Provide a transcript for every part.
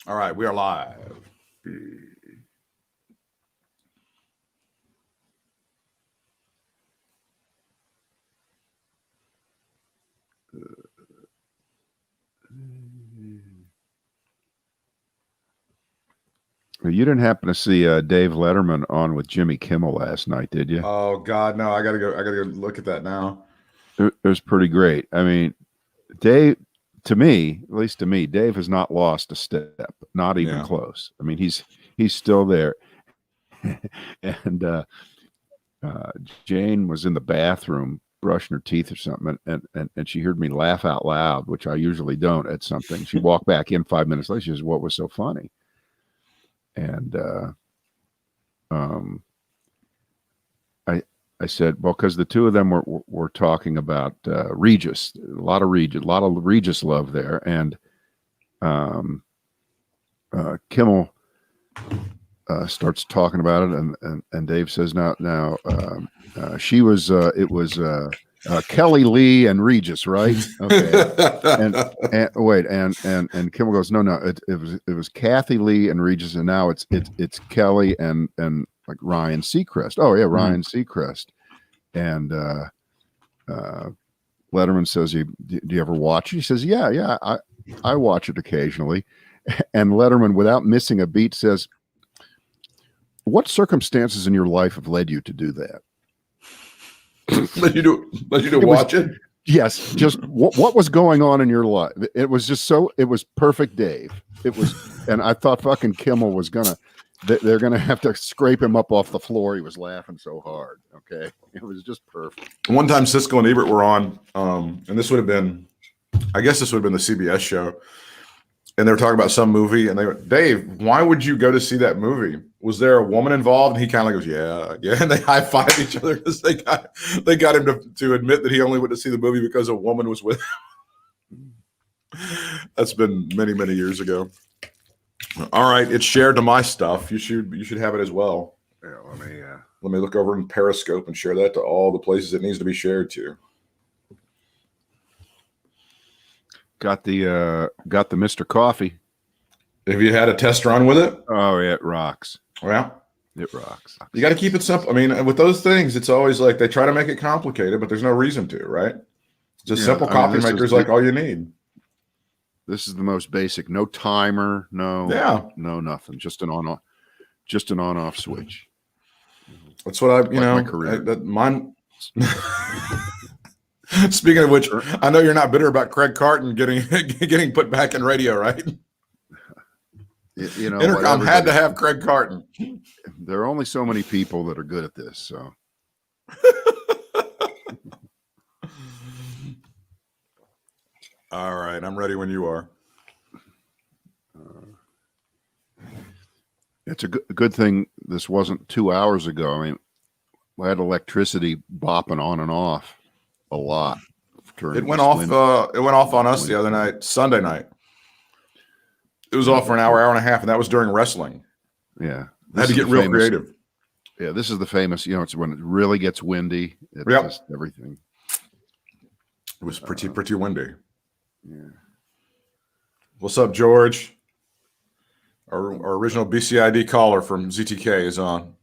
All right, we are live. You didn't happen to see Dave Letterman on with Jimmy Kimmel last night, did you? Oh God, no! I gotta go look at that now. It was pretty great. I mean, Dave, to me, at least to me, Dave has not lost a step, not even close. I mean, he's still there. And Jane was in the bathroom brushing her teeth or something, and she heard me laugh out loud, which I usually don't at something. She walked back in 5 minutes later. She says, "What was so funny?" And I said, well, because the two of them were talking about Regis, a lot of Regis love there, and Kimmel starts talking about it, and Dave says, now she was it was Kelly Lee and Regis, right? Okay, and wait, and Kimmel goes, no, it was Kathy Lee and Regis, and now it's Kelly and like Ryan Seacrest. Oh yeah, Ryan Seacrest. And Letterman says, do you ever watch it? He says, yeah, I watch it occasionally. And Letterman, without missing a beat, says, what circumstances in your life have led you to do that? Let you to watch it? Yes. Just what was going on in your life? It was just it was perfect, Dave. It was, and I thought fucking Kimmel was they're going to have to scrape him up off the floor. He was laughing so hard. Okay. It was just perfect. One time Siskel and Ebert were on, and this would have been the CBS show. And they were talking about some movie, and they went, Dave, why would you go to see that movie? Was there a woman involved? And he kind of goes, yeah. And they high-five each other because they got him to admit that he only went to see the movie because a woman was with him. That's been many, many years ago. All right, it's shared to my stuff. You should have it as well. Yeah, let me look over in Periscope and share that to all the places it needs to be shared to. Got the Mr. Coffee. Have you had a test run with it? Oh yeah, it rocks. Well, it rocks. You got to keep it simple. I mean, with those things, it's always like they try to make it complicated, but there's no reason to, right? Just simple coffee maker is like all you need. This is the most basic. No timer. No nothing. Just an on-off switch. That's what my career. Mine. Speaking of which, I know you're not bitter about Craig Carton getting put back in radio, right? Intercom had to have Craig Carton. There are only so many people that are good at this, so. All right, I'm ready when you are. It's a good thing this wasn't 2 hours ago. I mean, we had electricity bopping on and off a lot. It went off. It went off on us the other night, Sunday night. It was off for an hour and a half, and that was during wrestling. Yeah, I had to get real creative. Yeah, this is the famous. It's when it really gets windy. It's just everything. It was pretty windy. Yeah. What's up, George? Our original BCID caller from ZTK is on.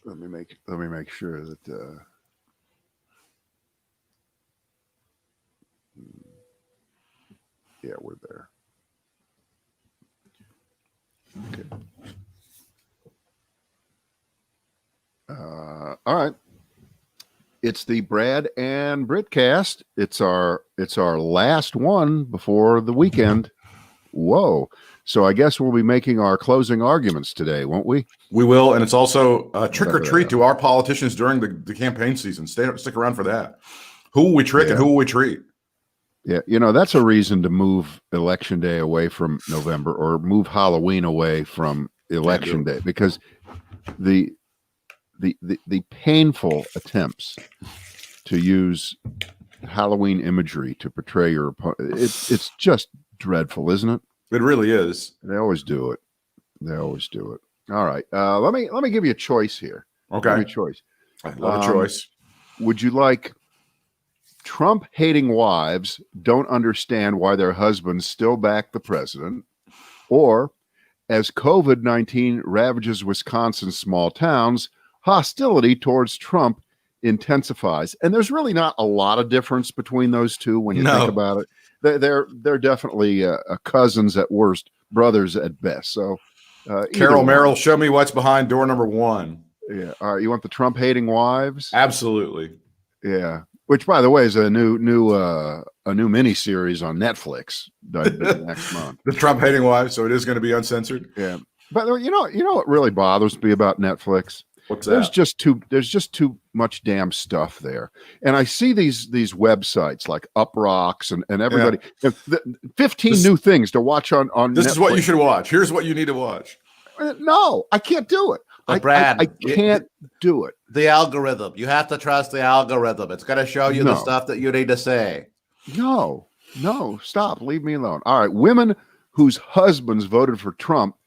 Let me make sure that. Yeah, we're there. Okay. All right. It's the Brad and Britt cast. It's our last one before the weekend. Whoa. So I guess we'll be making our closing arguments today, won't we? We will, and it's also a trick or treat to our politicians during the campaign season. Stick around for that. Who will we trick and who will we treat? Yeah, that's a reason to move Election Day away from November or move Halloween away from Election Day, because the painful attempts to use Halloween imagery to portray your opponent, it's just dreadful, isn't it? It really is. They always do it. All right. Let me give you a choice here. Okay. Give me a choice. I love a choice. Would you like Trump-hating wives don't understand why their husbands still back the president, or as COVID-19 ravages Wisconsin's small towns, hostility towards Trump intensifies. And there's really not a lot of difference between those two when you think about it. They're definitely cousins at worst, brothers at best. So, Carol Merrill, show me what's behind door number 1. Yeah. All right. You want the Trump hating wives? Absolutely. Yeah. Which, by the way, is a new mini series on Netflix next month. The Trump hating wives. So it is going to be uncensored. Yeah. But you know what really bothers me about Netflix? What's that? There's just too much damn stuff there. And I see these websites like UpRocks and everybody, 15 new things to watch on This Netflix. Is what you should watch. Here's what you need to watch. No, I can't do it. Brad, I can't do it. The algorithm. You have to trust the algorithm. It's going to show you the stuff that you need to say. No, stop. Leave me alone. All right. Women whose husbands voted for Trump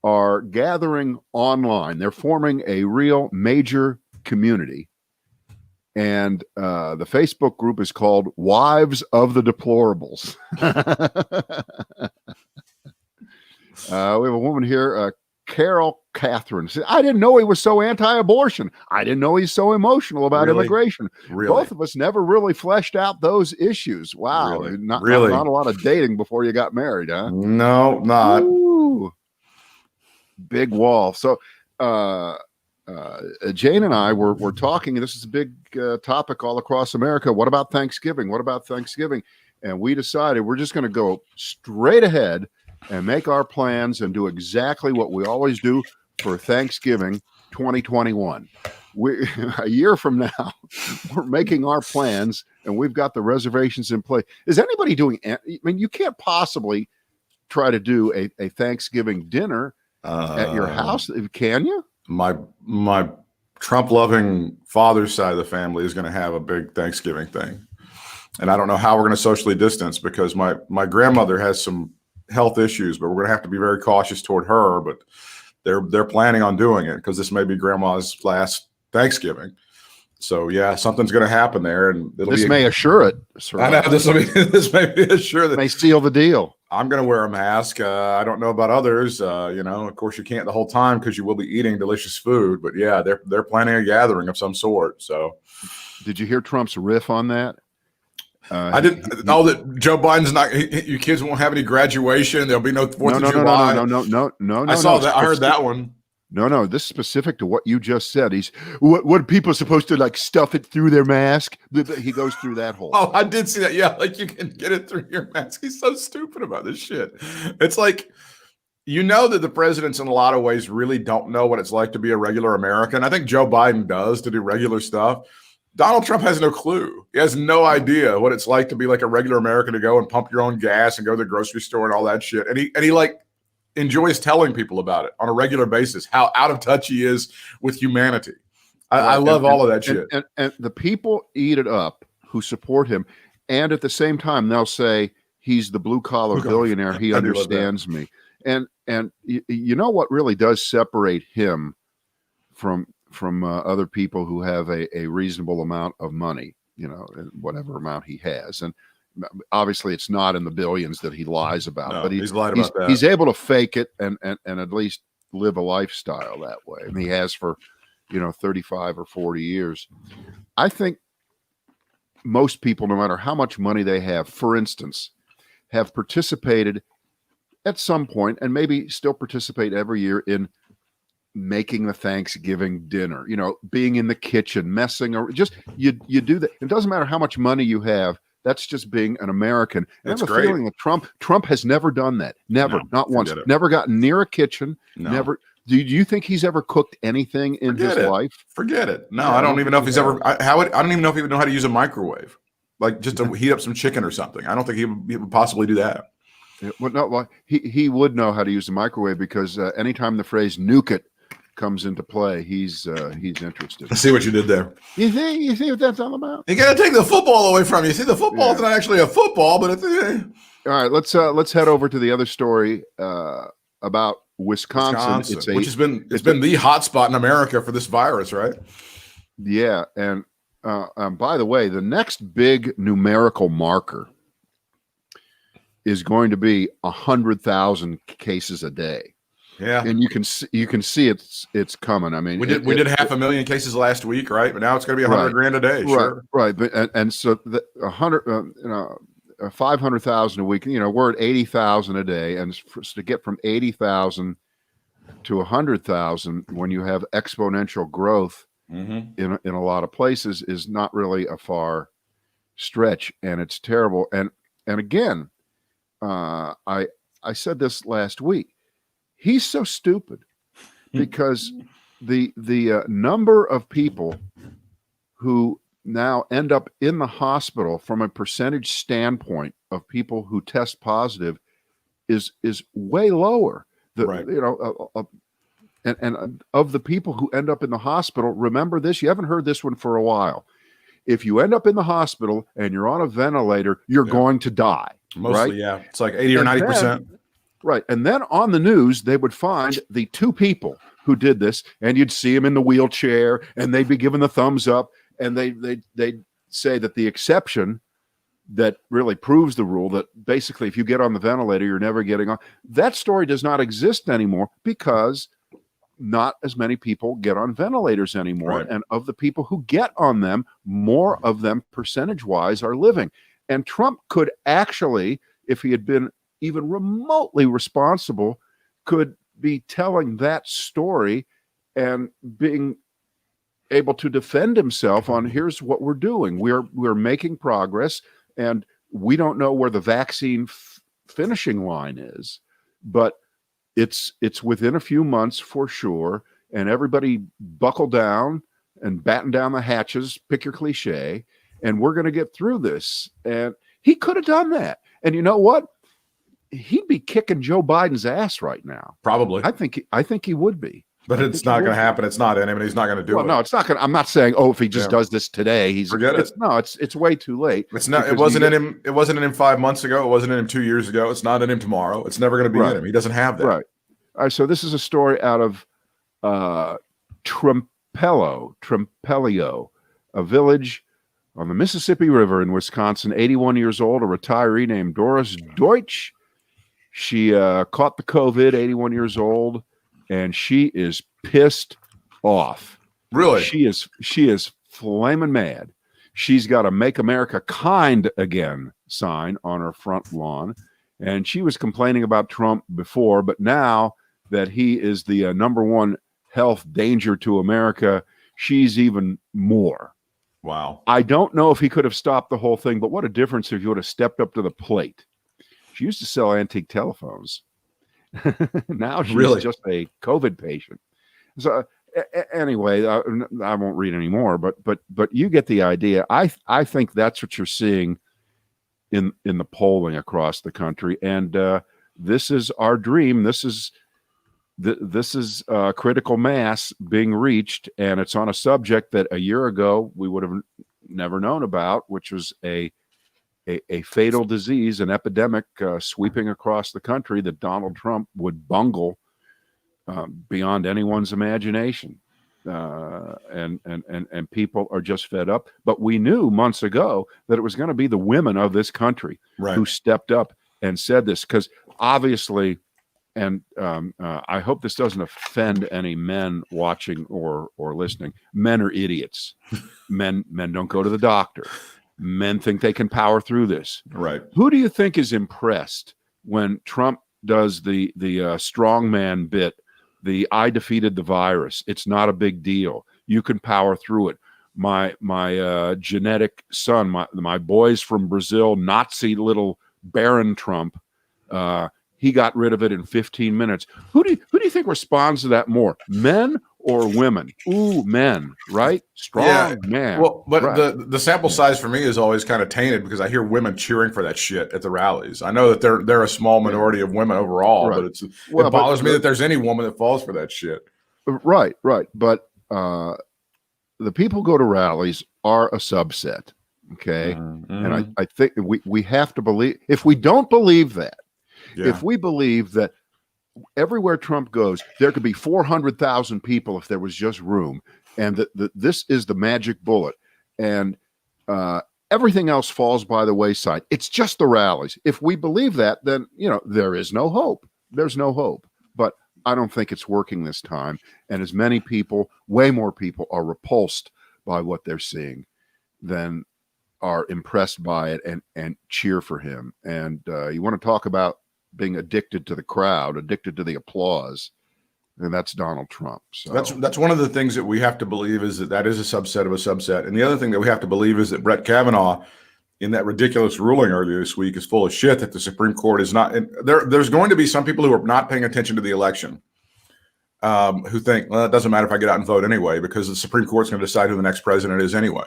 are gathering online. They're forming a real major community. And the Facebook group is called Wives of the Deplorables. We have a woman here, Carol Catherine. Said, I didn't know he was so anti-abortion. I didn't know he's so emotional about immigration. Really? Both of us never really fleshed out those issues. Wow. Really? Not a lot of dating before you got married, huh? No, not. Ooh. Big wall. So Jane and I were talking, and this is a big topic all across America. What about Thanksgiving? And we decided we're just going to go straight ahead and make our plans and do exactly what we always do for Thanksgiving 2021. A year from now, we're making our plans and we've got the reservations in place. Is anybody doing? I mean, you can't possibly try to do a Thanksgiving dinner at your house, can you? My Trump-loving father's side of the family is going to have a big Thanksgiving thing, and I don't know how we're going to socially distance because my grandmother has some health issues, but we're going to have to be very cautious toward her. But they're planning on doing it because this may be Grandma's last Thanksgiving. So yeah, something's going to happen there, and this may assure it. I know this may be assure that may seal the deal. I'm going to wear a mask. I don't know about others. Of course, you can't the whole time because you will be eating delicious food. But yeah, they're planning a gathering of some sort. So, did you hear Trump's riff on that? I didn't know that Joe Biden's not. You kids won't have any graduation. There'll be no 4th of July. No. I saw that. I heard that one. No. This is specific to what you just said. What are people supposed to like stuff it through their mask? He goes through that whole. Oh, I did see that. Yeah, like you can get it through your mask. He's so stupid about this shit. It's like, that the presidents in a lot of ways really don't know what it's like to be a regular American. I think Joe Biden does to do regular stuff. Donald Trump has no clue. He has no idea what it's like to be like a regular American, to go and pump your own gas and go to the grocery store and all that shit. And he like enjoys telling people about it on a regular basis, how out of touch he is with humanity. I love all of that shit. And the people eat it up who support him. And at the same time, they'll say he's the blue collar billionaire. He understands me. And you know what really does separate him from other people who have a reasonable amount of money, whatever amount he has. And obviously it's not in the billions that he lies about, but he's lied about that. He's able to fake it and at least live a lifestyle that way. And he has for, 35 or 40 years. I think most people, no matter how much money they have, for instance, have participated at some point and maybe still participate every year in making the Thanksgiving dinner, being in the kitchen, messing around. Just you do that. It doesn't matter how much money you have. That's just being an American. That's I have a great. feeling that Trump has never done that. Never, not once. Never gotten near a kitchen. No. Never. Do you think he's ever cooked anything in his life? Forget it. No, I don't even know if he's ever. I don't even know if he would know how to use a microwave, like just to heat up some chicken or something. I don't think he would possibly do that. Well, no, well, he would know how to use the microwave because anytime the phrase "nuke it" comes into play, he's interested. I see what you did there. You see what that's all about? You got to take the football away from you. See, the football is not actually a football, but it's. All right, let's head over to the other story about Wisconsin. Which has been the hot spot in America for this virus, right? Yeah, and by the way, the next big numerical marker is going to be 100,000 cases a day. Yeah. and you can see it's coming. I mean, We did 500,000 cases last week, right? But now it's going to be $100,000 a day. Sure. Right. But and so the 500,000 a week. We're at 80,000 a day, and to get from 80,000 to 100,000 when you have exponential growth in a lot of places is not really a far stretch, and it's terrible. And again, I said this last week. He's so stupid because the number of people who now end up in the hospital from a percentage standpoint of people who test positive is way lower. Right. And of the people who end up in the hospital, remember this, you haven't heard this one for a while. If you end up in the hospital and you're on a ventilator, you're going to die. Mostly, right? yeah. It's like 80 or 90%. Right. And then on the news, they would find the two people who did this, and you'd see them in the wheelchair, and they'd be given the thumbs up, and they'd say that the exception that really proves the rule, that basically if you get on the ventilator, you're never getting on. That story does not exist anymore because not as many people get on ventilators anymore. Right. And of the people who get on them, more of them percentage-wise are living. And Trump could actually, if he had been even remotely responsible, could be telling that story and being able to defend himself on, here's what we're doing. We're making progress, and we don't know where the vaccine finishing line is, but it's within a few months for sure. And everybody buckle down and batten down the hatches, pick your cliche, and we're going to get through this. And he could have done that. And you know what? He'd be kicking Joe Biden's ass right now. Probably. I think he would be. But it's not going to happen. It's not in him, and he's not going to do it. No, it's not going to. I'm not saying, if he just does this today, forget it. No, it's way too late. It's not. It wasn't in him. It wasn't in him 5 months ago. It wasn't in him 2 years ago. It's not in him tomorrow. It's never going to be in him. He doesn't have that. Right. All right. So this is a story out of Trempelio, a village on the Mississippi River in Wisconsin. 81 years old, a retiree named Doris Deutsch. She caught the COVID, 81 years old, and she is pissed off. Really? She is flaming mad. She's got a Make America Kind Again sign on her front lawn, and she was complaining about Trump before, but now that he is the number one health danger to America, she's even more. Wow. I don't know if he could have stopped the whole thing, but what a difference if he would have stepped up to the plate. She used to sell antique telephones. Now she's just a COVID patient. So anyway, I won't read any more, but you get the idea. I think that's what you're seeing in the polling across the country, and this is our dream. This is critical mass being reached, and it's on a subject that a year ago we would have never known about, which was a fatal disease, an epidemic sweeping across the country that Donald Trump would bungle beyond anyone's imagination. And people are just fed up. But we knew months ago that it was going to be the women of this country who stepped up and said this, because obviously, and I hope this doesn't offend any men watching or listening. Men are idiots. Men don't go to the doctor. Men think they can power through this. Right. Who do you think is impressed when Trump does the strongman bit, the I defeated the virus? It's not a big deal. You can power through it. My genetic son, my boys from Brazil, Nazi little Baron Trump, he got rid of it in 15 minutes. Who do you think responds to that more, men or women? Ooh, men, right? Strong man. Well, but right. the sample size for me is always kind of tainted because I hear women cheering for that shit at the rallies. I know that they're a small minority of women overall, but it bothers me that there's any woman that falls for that shit. Right. But the people who go to rallies are a subset. Okay. And I think we have to believe, if we don't believe that, if we believe that everywhere Trump goes, there could be 400,000 people if there was just room, and that this is the magic bullet, and everything else falls by the wayside. It's just the rallies. If we believe that, then there is no hope. There's no hope. But I don't think it's working this time. And as many people, way more people, are repulsed by what they're seeing than are impressed by it and cheer for him. And you want to talk about being addicted to the crowd, addicted to the applause, and that's Donald Trump. So that's one of the things that we have to believe is that is a subset of a subset. And the other thing that we have to believe is that Brett Kavanaugh, in that ridiculous ruling earlier this week, is full of shit, that the Supreme Court is not. And there's going to be some people who are not paying attention to the election, who think, well, it doesn't matter if I get out and vote anyway, because the Supreme Court's going to decide who the next president is anyway.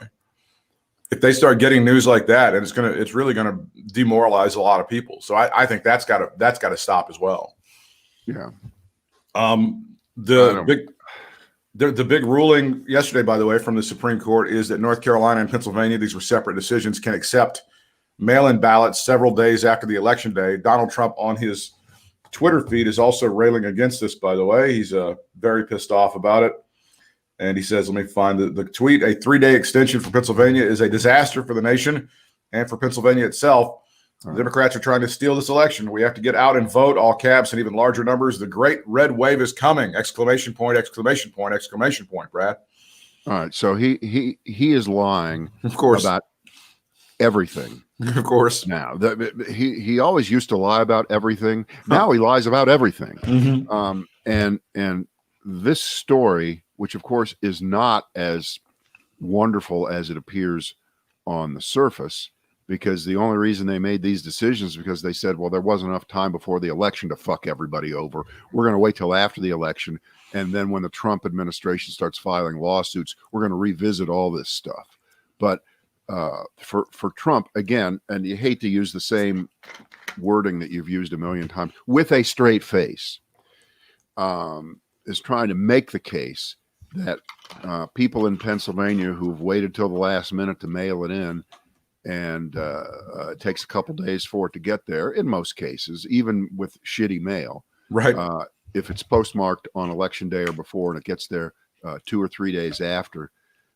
If they start getting news like that, and it's really going to demoralize a lot of people. So I think that's got to stop as well. yeah. The big ruling yesterday, by the way, from the Supreme Court is that North Carolina and Pennsylvania, these were separate decisions, can accept mail-in ballots several days after the election day. Donald Trump on his Twitter feed is also railing against this, by the way. He's very pissed off about it. And he says, let me find the tweet. A 3-day extension for Pennsylvania is a disaster for the nation and for Pennsylvania itself. The Democrats are trying to steal this election. We have to get out and vote, all caps and even larger numbers. The great red wave is coming! Exclamation point, exclamation point, exclamation point, Brad. All right. So he is lying, of course, about everything. Of course. Now he always used to lie about everything. Now he lies about everything. Mm-hmm. And this story, which of course is not as wonderful as it appears on the surface, because the only reason they made these decisions is because they said, well, there wasn't enough time before the election to fuck everybody over. We're going to wait till after the election. And then when the Trump administration starts filing lawsuits, we're going to revisit all this stuff. But for Trump, again, and you hate to use the same wording that you've used a million times, with a straight face, is trying to make the case that people in Pennsylvania who've waited till the last minute to mail it in, and it takes a couple days for it to get there in most cases, even with shitty mail. Right. If it's postmarked on election day or before and it gets there 2 or 3 days after,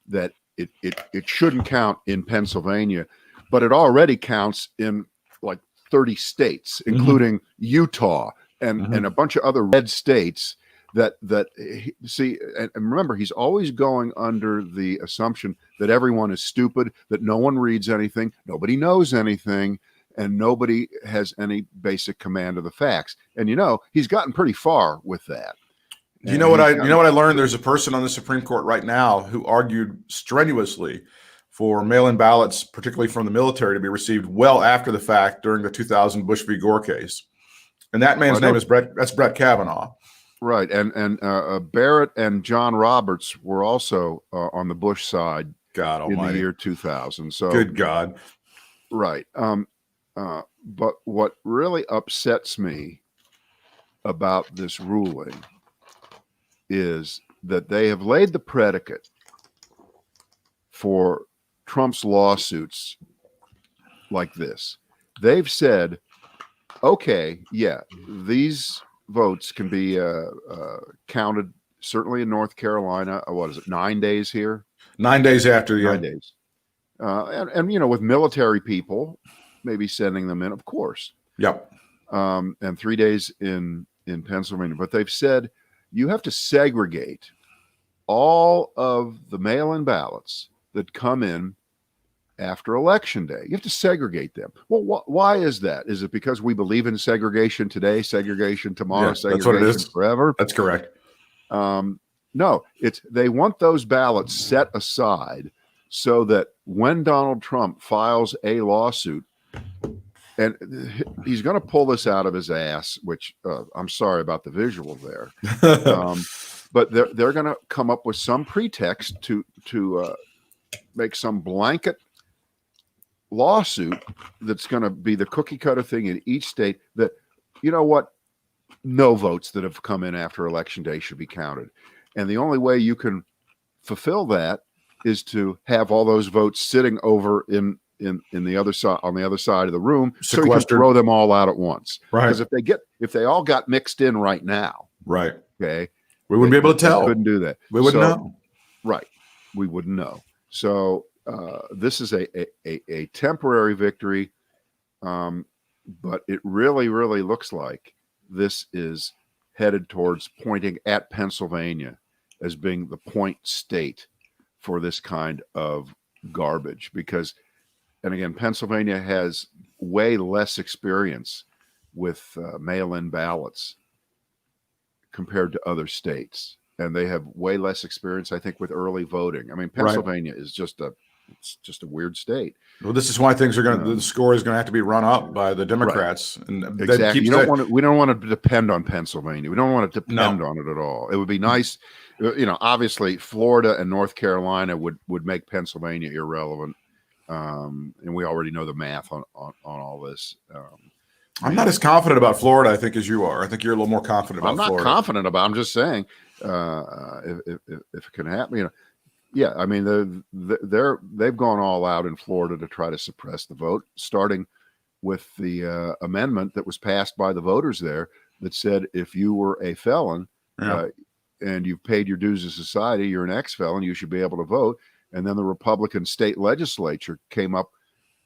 that it shouldn't count in Pennsylvania, but it already counts in like 30 states, including Utah and a bunch of other red states. That see, and remember, he's always going under the assumption that everyone is stupid, that no one reads anything, nobody knows anything, and nobody has any basic command of the facts. And he's gotten pretty far with that. You know what I learned? There's a person on the Supreme Court right now who argued strenuously for mail-in ballots, particularly from the military, to be received well after the fact during the 2000 Bush v. Gore case. And that man's name is Brett. That's Brett Kavanaugh. Right, and Barrett and John Roberts were also on the Bush side in the year 2000. So good God, right. But what really upsets me about this ruling is that they have laid the predicate for Trump's lawsuits like this. They've said, okay, yeah, these votes can be counted certainly in North Carolina. What is it, 9 days here? 9 days after the 9 days. And with military people, maybe sending them in, of course. Yep. And 3 days in Pennsylvania. But they've said you have to segregate all of the mail-in ballots that come in after Election Day. You have to segregate them. Well, why is that? Is it because we believe in segregation today, segregation tomorrow, segregation forever? That's correct. No, they want those ballots set aside so that when Donald Trump files a lawsuit, and he's going to pull this out of his ass, which I'm sorry about the visual there, but they're going to come up with some pretext to make some blanket lawsuit that's going to be the cookie cutter thing in each state, that no votes that have come in after Election Day should be counted. And the only way you can fulfill that is to have all those votes sitting over in the other side, on the other side of the room, so you can throw them all out at once. Right. Because if they all got mixed in right now, right? Okay, we wouldn't be able to tell. We couldn't do that. We wouldn't know. Right. We wouldn't know. So this is a temporary victory, but it really, really looks like this is headed towards pointing at Pennsylvania as being the point state for this kind of garbage because, and again, Pennsylvania has way less experience with mail-in ballots compared to other states. And they have way less experience, I think, with early voting. I mean, Pennsylvania is just a weird state. Well, this is why things are the score is going to have to be run up by the Democrats. Right. And exactly. We don't want to depend on Pennsylvania. We don't want to depend on it at all. It would be nice, obviously Florida and North Carolina would make Pennsylvania irrelevant. And we already know the math on all this. I'm not as confident about Florida, I think, as you are. I think you're a little more confident about Florida. I'm not confident about it. I'm just saying if it can happen, yeah, I mean, they've gone all out in Florida to try to suppress the vote, starting with the amendment that was passed by the voters there that said if you were a felon and you've paid your dues as society, you're an ex-felon, you should be able to vote. And then the Republican state legislature came up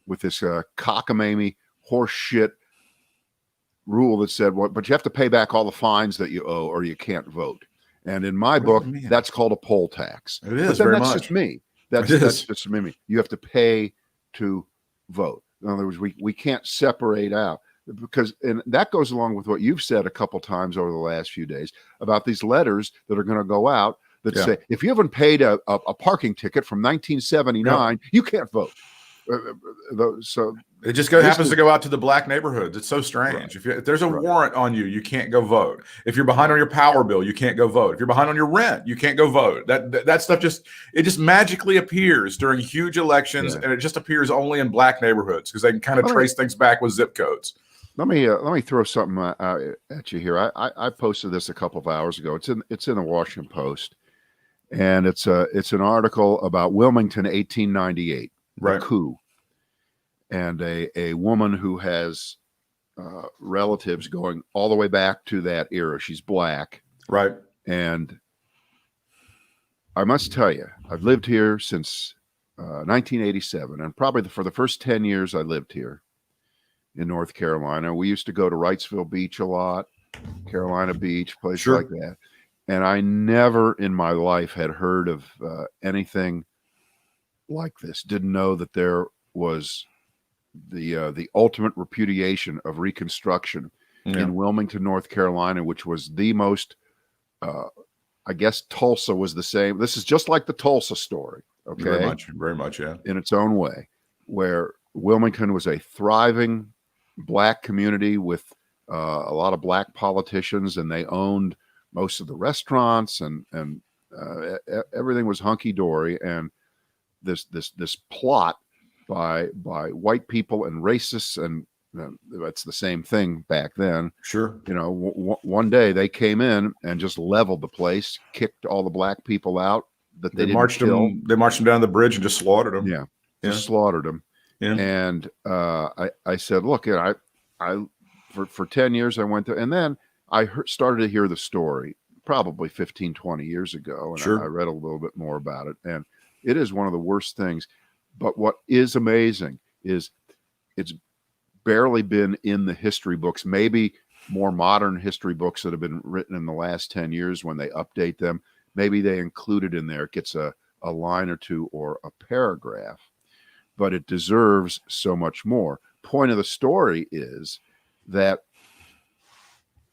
with this cockamamie horse shit rule that said, well, but you have to pay back all the fines that you owe or you can't vote. And in my book, that's called a poll tax. It is, very much. Just me. That's just me. You have to pay to vote. In other words, we can't separate out because, and that goes along with what you've said a couple times over the last few days about these letters that are going to go out that say, if you haven't paid a parking ticket from 1979, you can't vote. So it just happens to go out to the black neighborhoods. It's so strange. Right. If there's a warrant on you, you can't go vote. If you're behind on your power bill, you can't go vote. If you're behind on your rent, you can't go vote. That stuff just magically appears during huge elections, and it just appears only in black neighborhoods because they can kind of trace things back with zip codes. Let me throw something at you here. I posted this a couple of hours ago. It's in the Washington Post, and it's an article about Wilmington, 1898. Right. Coup, and a woman who has relatives going all the way back to that era. She's black, right? And I must tell you, I've lived here since 1987, and probably for the first 10 years I lived here in North Carolina. We used to go to Wrightsville Beach a lot, Carolina Beach, places like that, and I never in my life had heard of anything like this. Didn't know that there was the ultimate repudiation of Reconstruction in Wilmington, North Carolina, which was the most I guess Tulsa was the same. This is just like the Tulsa story, okay? Very much, yeah. In its own way, where Wilmington was a thriving black community with a lot of black politicians, and they owned most of the restaurants, and everything was hunky-dory. And this plot by white people and racists, and that's the same thing back then. Sure. One day they came in and just leveled the place, kicked all the black people out that they marched them. They marched them down the bridge and just slaughtered them. Yeah. Just slaughtered them. Yeah. And I said, look, I for 10 years I went there, and then I started to hear the story probably 15, 20 years ago. And I read a little bit more about it. And it is one of the worst things. But what is amazing is it's barely been in the history books, maybe more modern history books that have been written in the last 10 years when they update them. Maybe they include it in there. It gets a line or two or a paragraph, but it deserves so much more. Point of the story is that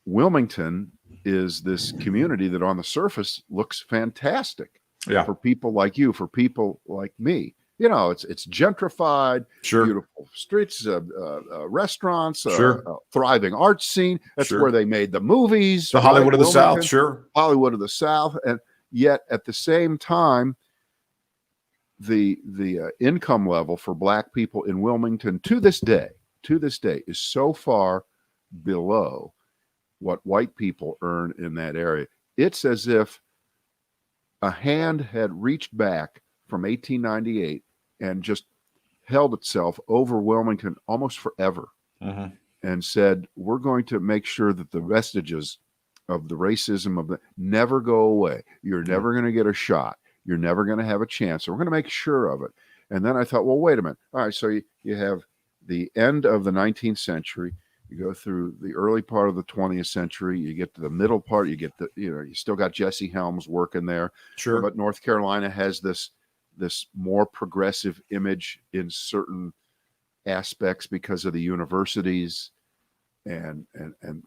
Wilmington is this community that on the surface looks fantastic for people like you, for people like me. It's gentrified, beautiful streets, restaurants, thriving art scene. That's where they made the movies. The Hollywood of the South, Hollywood of the South. And yet at the same time, the income level for black people in Wilmington to this day is so far below what white people earn in that area. It's as if a hand had reached back from 1898 and just held itself over Wilmington almost forever and said, we're going to make sure that the vestiges of the racism of never go away. You're never going to get a shot. You're never going to have a chance. So we're going to make sure of it. And then I thought, well, wait a minute. All right, so you have the end of the 19th century. You go through the early part of the 20th century. You get to the middle part. You get you still got Jesse Helms working there. Sure. But North Carolina has this more progressive image in certain aspects because of the universities and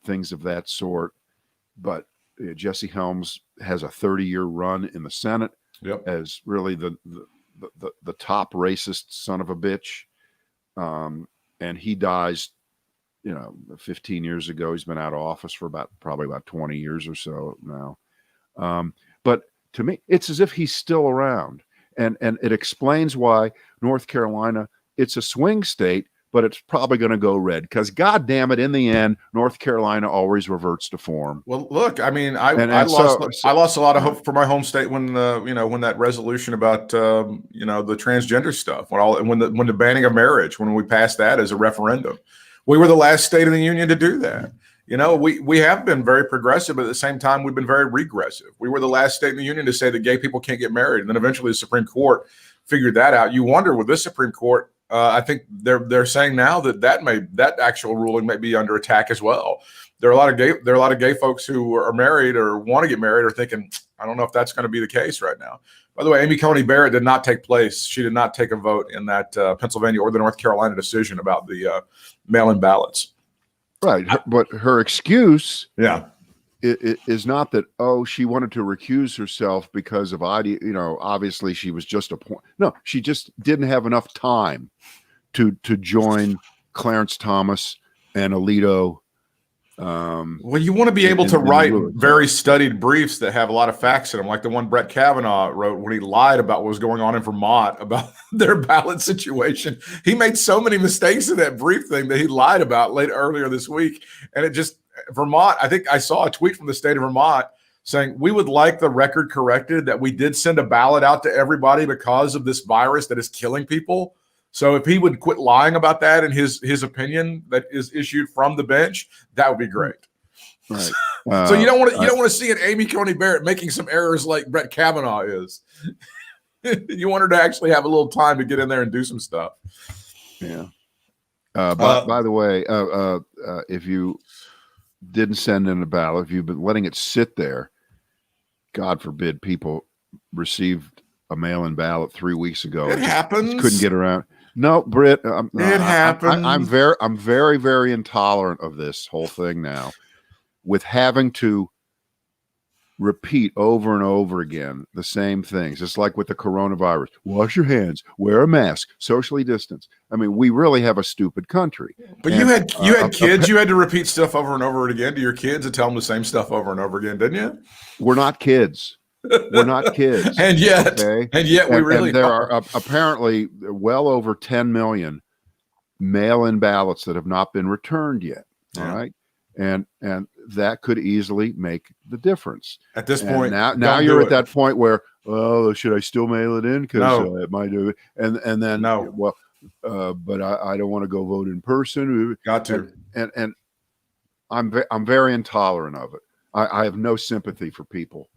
things of that sort. But Jesse Helms has a 30-year run in the Senate as really the top racist son of a bitch. And he dies, 15 years ago. He's been out of office for probably about 20 years or so now. But to me, it's as if he's still around. And it explains why North Carolina, it's a swing state, but it's probably going to go red because, God damn it, in the end, North Carolina always reverts to form. Well, look, I mean, I lost a lot of hope for my home state when when that resolution about the transgender stuff, when the banning of marriage, when we passed that as a referendum, we were the last state in the union to do that. We have been very progressive, but at the same time, we've been very regressive. We were the last state in the union to say that gay people can't get married. And then eventually the Supreme Court figured that out. You wonder with this Supreme Court, I think they're saying now that actual ruling may be under attack as well. There are a lot of gay folks who are married or want to get married are thinking, I don't know if that's going to be the case right now. By the way, Amy Coney Barrett did not take place. She did not take a vote in that Pennsylvania or the North Carolina decision about the mail-in ballots. Right, but her excuse, is not that she wanted to recuse herself because of obviously she was just a point. No, she just didn't have enough time to join Clarence Thomas and Alito. Well, you want to be able to write very studied briefs that have a lot of facts in them, like the one Brett Kavanaugh wrote when he lied about what was going on in Vermont about their ballot situation. He made so many mistakes in that brief thing that he lied about earlier this week. And Vermont, I think I saw a tweet from the state of Vermont saying, we would like the record corrected that we did send a ballot out to everybody because of this virus that is killing people. So if he would quit lying about that and his opinion that is issued from the bench, that would be great. Right. So you don't want to see an Amy Coney Barrett making some errors like Brett Kavanaugh is. You want her to actually have a little time to get in there and do some stuff. Yeah. By the way, if you didn't send in a ballot, if you've been letting it sit there, God forbid people received a mail-in ballot 3 weeks ago. It happens. Couldn't get around. No, Britt, it happens. I'm very, very intolerant of this whole thing now, with having to repeat over and over again the same things. It's like with the coronavirus: wash your hands, wear a mask, socially distance. I mean, we really have a stupid country. But you had kids. You had to repeat stuff over and over again to your kids and tell them the same stuff over and over again, didn't you? We're not kids. We're not kids. And yet we really there are apparently well over 10 million mail-in ballots that have not been returned yet. All right. And that could easily make the difference. At this point, now you're at that point where, should I still mail it in? Because it might do it. And then, but I don't want to go vote in person. Got to. And I'm very intolerant of it. I have no sympathy for people.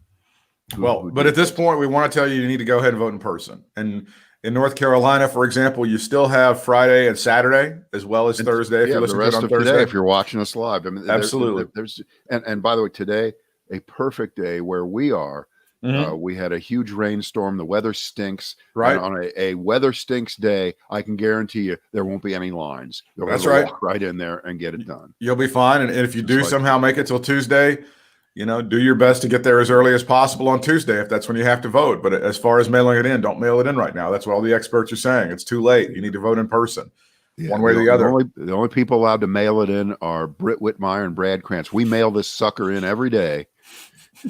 But at this point, we want to tell you need to go ahead and vote in person. And in North Carolina, for example, you still have Friday and Saturday as well as Thursday. If you're listening the rest to it on of Thursday, today, if you're watching us live, I mean, absolutely. And by the way, today, a perfect day where we are. We had a huge rainstorm. The weather stinks. Right. And on a weather stinks day, I can guarantee you there won't be any lines. That's right. Walk right in there and get it done. You'll be fine. And if you do somehow make it till Tuesday, do your best to get there as early as possible on Tuesday if that's when you have to vote. But as far as mailing it in, don't mail it in right now. That's what all the experts are saying. It's too late. You need to vote in person, one way or the other. The only people allowed to mail it in are Britt Whitmire and Brad Krantz. We mail this sucker in every day.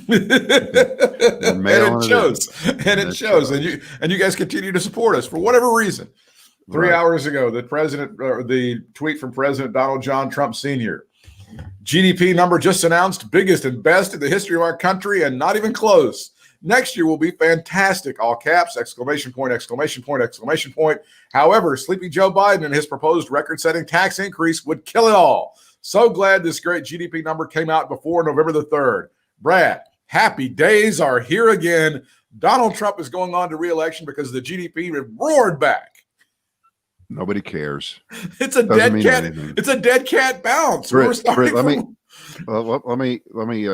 And it shows. And you guys continue to support us for whatever reason. 3 hours ago, the tweet from President Donald John Trump Sr. GDP number just announced, biggest and best in the history of our country, and not even close. Next year will be fantastic. All caps, exclamation point, exclamation point, exclamation point. However, Sleepy Joe Biden and his proposed record-setting tax increase would kill it all. So glad this great GDP number came out before November the 3rd. Brad, happy days are here again. Donald Trump is going on to re-election because the GDP roared back. Nobody cares. It's a Doesn't dead mean cat. anything. It's a dead cat bounce. Britt, We're starting let from. me.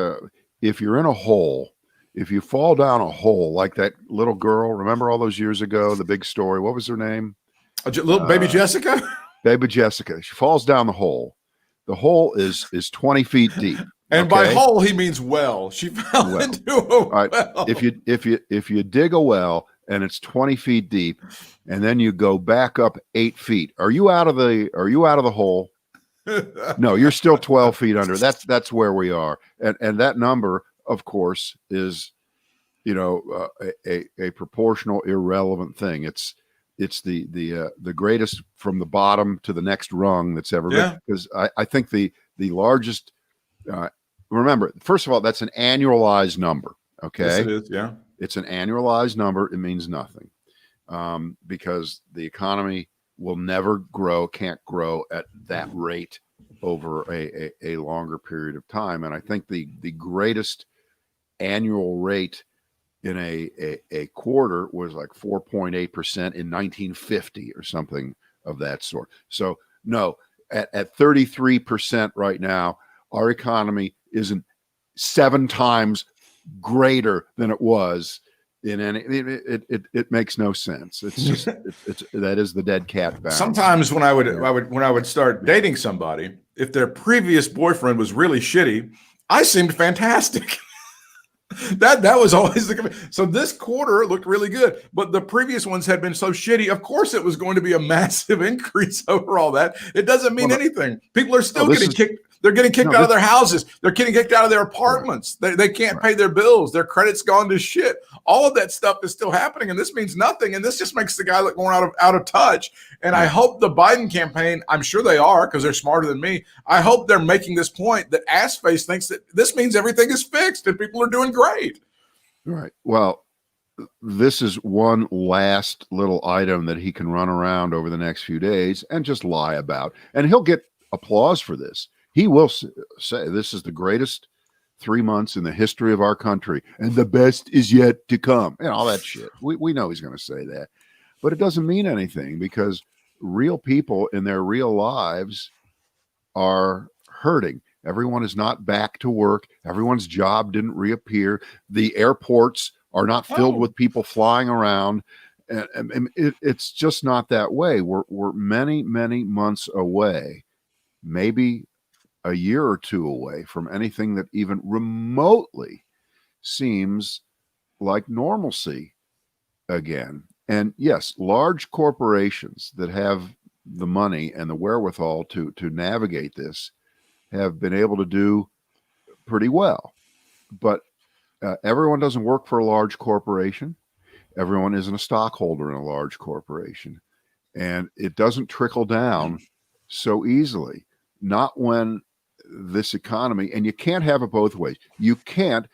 If you're in a hole, if you fall down a hole like that little girl, remember all those years ago, the big story. What was her name? Little baby Jessica. Baby Jessica. She falls down the hole. The hole is 20 feet deep. And by hole, he means well. She fell into a right. well. If you dig a well and it's 20 feet deep, and then you go back up 8 feet, are you out of the hole? No, you're still 12 feet under. That's where we are, and that number, of course, is a proportional, irrelevant thing. It's the greatest from the bottom to the next rung that's ever been. Because I think the largest. Remember, first of all, that's an annualized number. Okay, yes, it is. Yeah, it's an annualized number. It means nothing because the economy will never grow, can't grow at that rate over a longer period of time. And I think the greatest annual rate in a quarter was like 4.8% in 1950 or something of that sort. So no, at 33% right now, our economy isn't 7 times greater than it was in any. It makes no sense. It's just that is the dead cat bounce. Sometimes when I would start dating somebody, if their previous boyfriend was really shitty, I seemed fantastic. That was always the. So this quarter looked really good, but the previous ones had been so shitty. Of course, it was going to be a massive increase over all that. It doesn't mean anything. People are still getting kicked. They're getting kicked out of their houses. They're getting kicked out of their apartments. Right. They can't pay their bills. Their credit's gone to shit. All of that stuff is still happening, and this means nothing. And this just makes the guy look more out of touch. And I hope the Biden campaign, I'm sure they are because they're smarter than me. I hope they're making this point that Assface thinks that this means everything is fixed and people are doing great. Right. Well, this is one last little item that he can run around over the next few days and just lie about. And he'll get applause for this. He will say this is the greatest 3 months in the history of our country, and the best is yet to come, and all that shit. We know he's going to say that, but it doesn't mean anything because real people in their real lives are hurting. Everyone is not back to work. Everyone's job didn't reappear. The airports are not filled with people flying around. And it's just not that way. We're many, many months away, maybe a year or two away from anything that even remotely seems like normalcy again. And yes, large corporations that have the money and the wherewithal to navigate this have been able to do pretty well. But everyone doesn't work for a large corporation. Everyone isn't a stockholder in a large corporation. And it doesn't trickle down so easily. Not when this economy, and you can't have it both ways. You can't,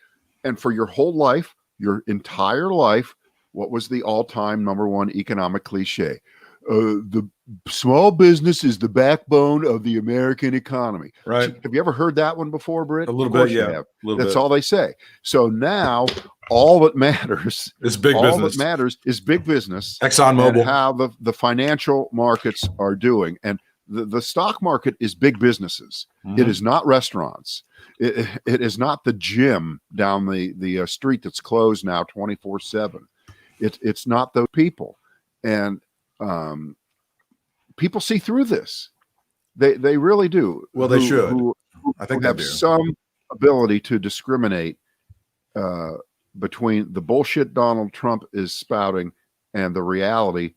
and for your whole life, your entire life, what was the all-time number one economic cliche? The small business is the backbone of the American economy. Right. Have you ever heard that one before, Britt? A little bit, yeah. That's all they say. So now all that matters is big business. All that matters is big business. ExxonMobil. And how the financial markets are doing. And the stock market is big businesses. Mm-hmm. It is not restaurants. It is not the gym down the street that's closed now 24/7. It's not those people. And people see through this. They really do. Well, they should. I think they have some ability to discriminate between the bullshit Donald Trump is spouting and the reality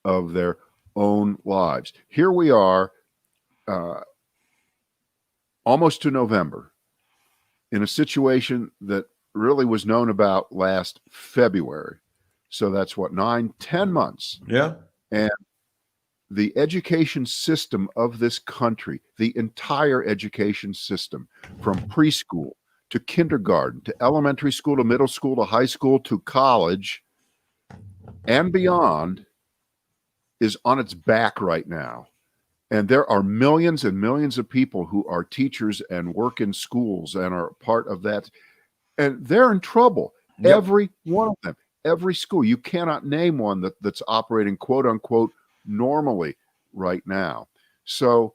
of their own lives. Here we are, almost to November, in a situation that really was known about last February. So that's what, 9-10 months. Yeah. And the education system of this country, the entire education system, from preschool to kindergarten to elementary school to middle school to high school to college and beyond, is on its back right now. And there are millions and millions of people who are teachers and work in schools and are part of that. And they're in trouble. Yep. Every one of them. Every school. You cannot name one that's operating, quote unquote, normally. right now. So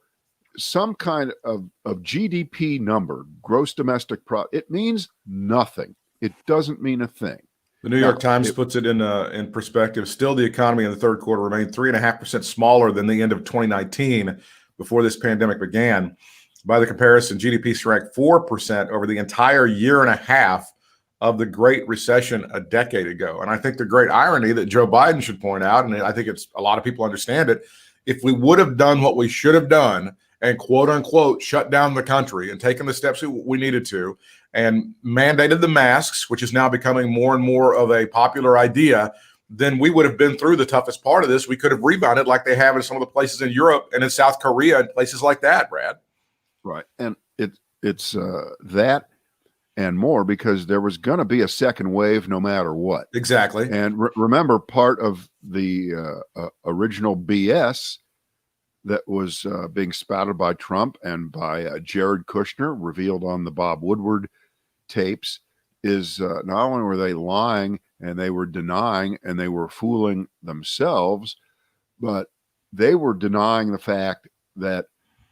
some kind of GDP number, gross domestic product, it means nothing. It doesn't mean a thing. The New York Times puts it in perspective. Still, the economy in the third quarter remained 3.5% smaller than the end of 2019 before this pandemic began. By the comparison, GDP shrank 4% over the entire year and a half of the Great Recession a decade ago. And I think the great irony that Joe Biden should point out, and I think it's a lot of people understand it, if we would have done what we should have done and quote unquote shut down the country and taken the steps we needed to and mandated the masks, which is now becoming more and more of a popular idea, then we would have been through the toughest part of this. We could have rebounded like they have in some of the places in Europe and in South Korea and places like that, Brad. Right. And it's that and more, because there was going to be a second wave no matter what. Exactly. And remember, part of the original BS that was being spouted by Trump and by Jared Kushner, revealed on the Bob Woodward tapes, is not only were they lying and they were denying and they were fooling themselves, but they were denying the fact that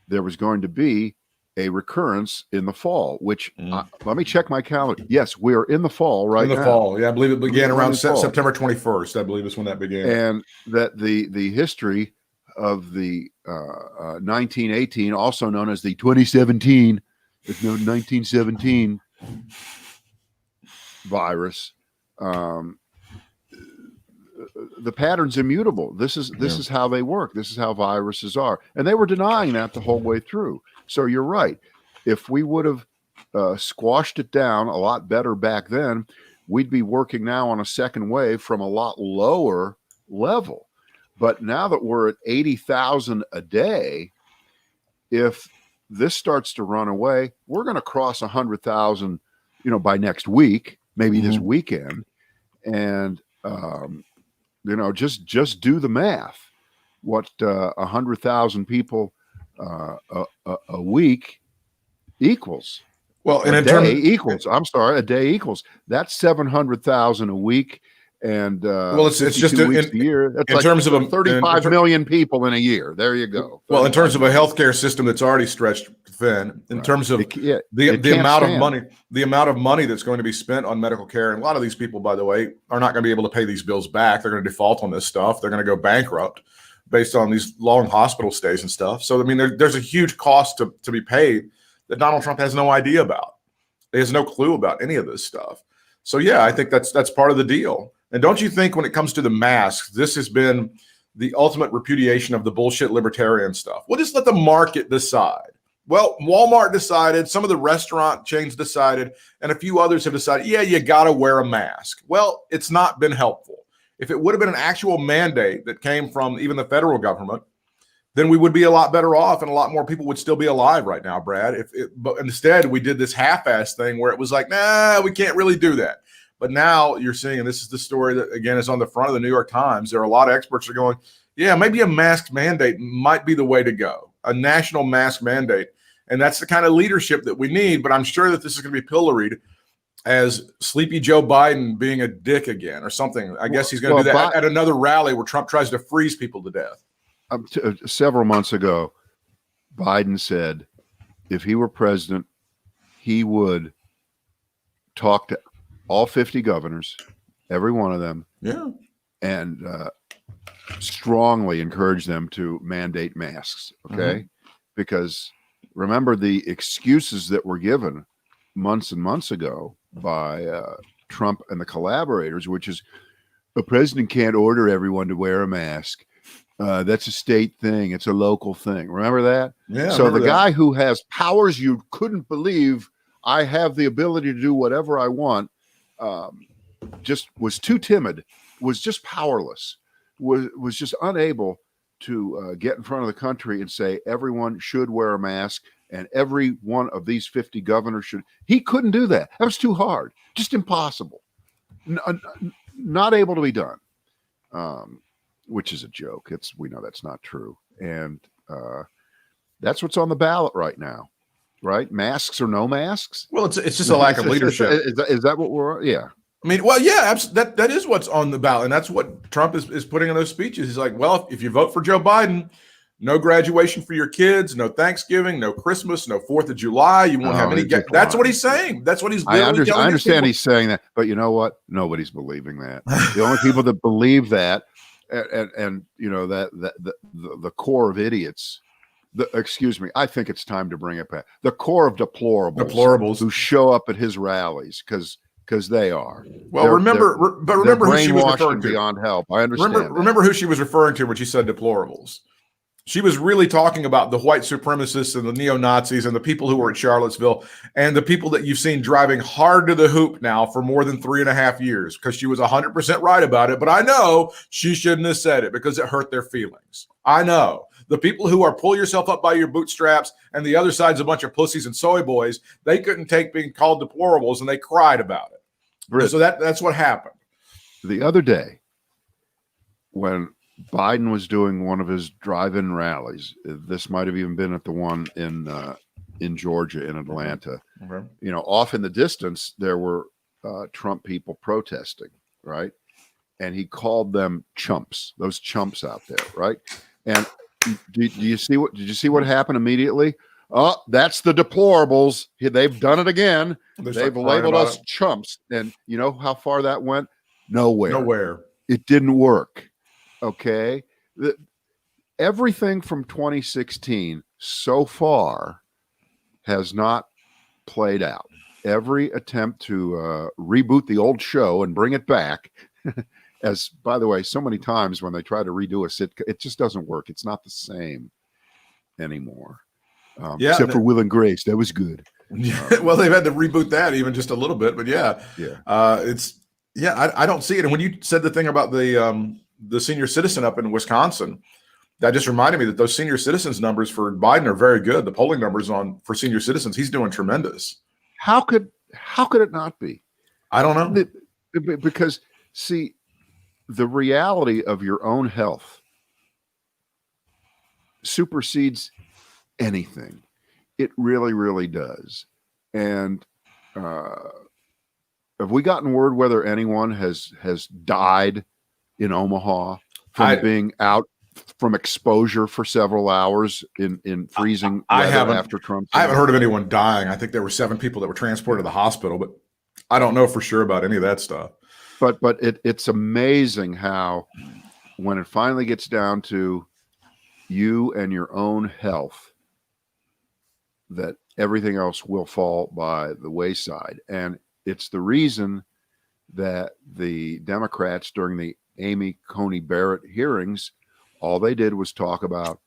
there was going to be a recurrence in the fall, which let me check my calendar. Yes, we're in the fall right now. In the fall. Yeah, I believe it began around September 21st. I believe is when that began. And that the history of the 1918, also known as the 2017, it's known 1917 virus, the pattern's immutable. This is how they work. This is how viruses are. And they were denying that the whole way through. So you're right. If we would have squashed it down a lot better back then, we'd be working now on a second wave from a lot lower level. But now that we're at 80,000 a day, if this starts to run away, we're going to cross 100,000, by next week, maybe this weekend. And, just do the math. What 100,000 people a week equals. Well, and a day equals. That's 700,000 a week. And it's just a year. That's in terms of 35 million people in a year. There you go. Well, in terms of a healthcare system that's already stretched thin, in terms of the amount of money that's going to be spent on medical care, and a lot of these people, by the way, are not going to be able to pay these bills back. They're going to default on this stuff. They're going to go bankrupt based on these long hospital stays and stuff. So, I mean, there's a huge cost to be paid that Donald Trump has no idea about. He has no clue about any of this stuff. So, yeah, I think that's part of the deal. And don't you think when it comes to the masks, this has been the ultimate repudiation of the bullshit libertarian stuff? We'll just let the market decide. Well, Walmart decided, some of the restaurant chains decided, and a few others have decided, yeah, you got to wear a mask. Well, it's not been helpful. If it would have been an actual mandate that came from even the federal government, then we would be a lot better off and a lot more people would still be alive right now, Brad. But instead, we did this half-ass thing where it was like, nah, we can't really do that. But now you're seeing, and this is the story that, again, is on the front of the New York Times, there are a lot of experts that are going, yeah, maybe a mask mandate might be the way to go, a national mask mandate. And that's the kind of leadership that we need. But I'm sure that this is going to be pilloried as Sleepy Joe Biden being a dick again or something. I guess he's going to do that at another rally where Trump tries to freeze people to death. Several months ago, Biden said if he were president, he would talk to all 50 governors, every one of them, and strongly encourage them to mandate masks, okay? Because remember the excuses that were given months and months ago by Trump and the collaborators, which is the president can't order everyone to wear a mask. That's a state thing. It's a local thing. Remember that? Yeah. So the guy who has powers you couldn't believe, I have the ability to do whatever I want, just was too timid, was just powerless, was just unable to get in front of the country and say everyone should wear a mask and every one of these 50 governors should. He couldn't do that. That was too hard, just impossible, not able to be done, which is a joke. We know that's not true. And that's what's on the ballot right now. Right? Masks or no masks? Well, it's just a lack of leadership. Is that what we're? Yeah. I mean, well, yeah, that is what's on the ballot, and that's what Trump is putting in those speeches. He's like, well, if you vote for Joe Biden, No graduation for your kids, no Thanksgiving, no Christmas, no 4th of July. You won't have any. That's what he's saying. That's what he's literally telling I understand people. he's saying that, but you know what? Nobody's believing that. The only people that believe that, and you know, that the core of idiots. Excuse me, I think it's time to bring it back. The core of deplorables who show up at his rallies because they are. Well, remember who she was referring to. Beyond help. I understand. Remember who she was referring to when she said deplorables. She was really talking about the white supremacists and the neo-Nazis and the people who were at Charlottesville and the people that you've seen driving hard to the hoop now for more than 3.5 years, because she was 100% right about it. But I know she shouldn't have said it because it hurt their feelings. I know. The people who are pull yourself up by your bootstraps and the other side's a bunch of pussies and soy boys, they couldn't take being called deplorables and they cried about it. Britt, so that's what happened. The other day when Biden was doing one of his drive-in rallies, this might have even been at the one in Georgia, in Atlanta. Okay. You know, off in the distance, there were Trump people protesting, right? And he called them chumps, those chumps out there, right? And did you see what happened immediately? Oh, that's the deplorables. They've done it again. They've labeled us chumps. And you know how far that went? Nowhere. It didn't work. Okay. Everything from 2016 so far has not played out. Every attempt to reboot the old show and bring it back, as by the way, so many times when they try to redo a sitcom, it just doesn't work. It's not the same anymore. Except for Will and Grace. That was good. Well, they've had to reboot that even just a little bit, but yeah. I don't see it. And when you said the thing about the senior citizen up in Wisconsin, that just reminded me that those senior citizens numbers for Biden are very good. The polling numbers for senior citizens, he's doing tremendous. How could it not be? I don't know. Because see, the reality of your own health supersedes anything. It really, really does. And have we gotten word whether anyone has died in Omaha from being out from exposure for several hours in freezing weather after Trump? I haven't heard of anyone dying. I think there were 7 people that were transported to the hospital, but I don't know for sure about any of that stuff. But it's amazing how when it finally gets down to you and your own health, that everything else will fall by the wayside. And it's the reason that the Democrats during the Amy Coney Barrett hearings, all they did was talk about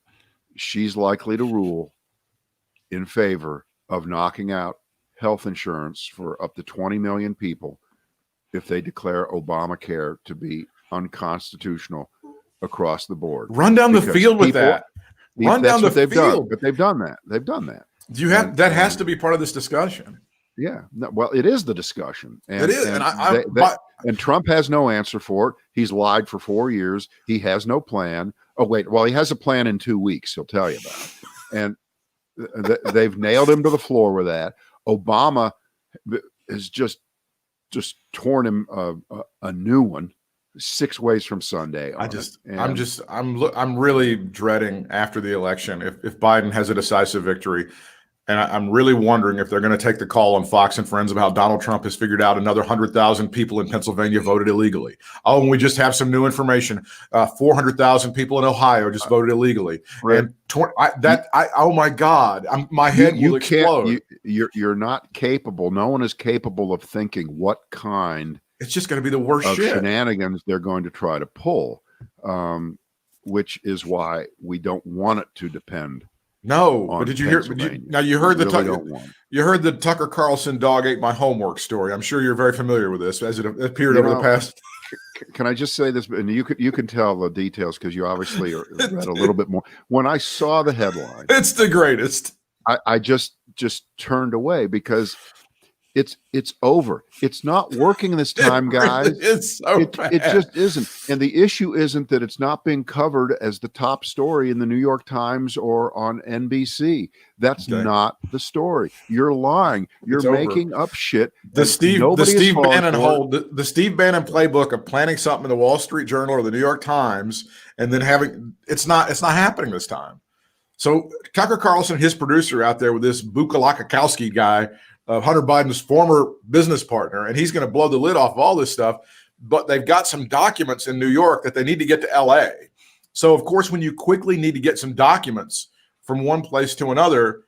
she's likely to rule in favor of knocking out health insurance for up to 20 million people if they declare Obamacare to be unconstitutional across the board. Run down the field with that. Run down the field. But they've done that. They've done that. Do you have that? Has to be part of this discussion. Yeah. No, well, it is the discussion. And, it is. And Trump has no answer for it. He's lied for 4 years. He has no plan. Oh, wait. Well, he has a plan in 2 weeks. He'll tell you about it. And they've nailed him to the floor with that. Obama has just torn him a new one 6 ways from Sunday. I'm really dreading after the election if Biden has a decisive victory. And I'm really wondering if they're going to take the call on Fox and Friends about how Donald Trump has figured out another 100,000 people in Pennsylvania voted illegally. Oh, and we just have some new information. 400,000 people in Ohio just voted illegally. Right. And oh my God, my head will explode. You're not capable. No one is capable of thinking what kind. It's just going to be the worst of shit. Shenanigans they're going to try to pull, which is why we don't want it to depend. No, but did you hear? You heard you heard the Tucker Carlson dog ate my homework story. I'm sure you're very familiar with this as it appeared over the past. Can I just say this? And you can tell the details because you obviously read a little bit more. When I saw the headline, it's the greatest. I just turned away because it's over. It's not working this time, guys. It's so bad. It just isn't. And the issue isn't that it's not being covered as the top story in the New York Times or on NBC. That's not the story. You're lying. You're making up shit. The Steve Bannon playbook of planning something in the Wall Street Journal or the New York Times and then it's not happening this time. So Tucker Carlson, his producer, out there with this Bukalakowski guy, Hunter Biden's former business partner, and he's going to blow the lid off of all this stuff. But they've got some documents in New York that they need to get to LA. So, of course, when you quickly need to get some documents from one place to another,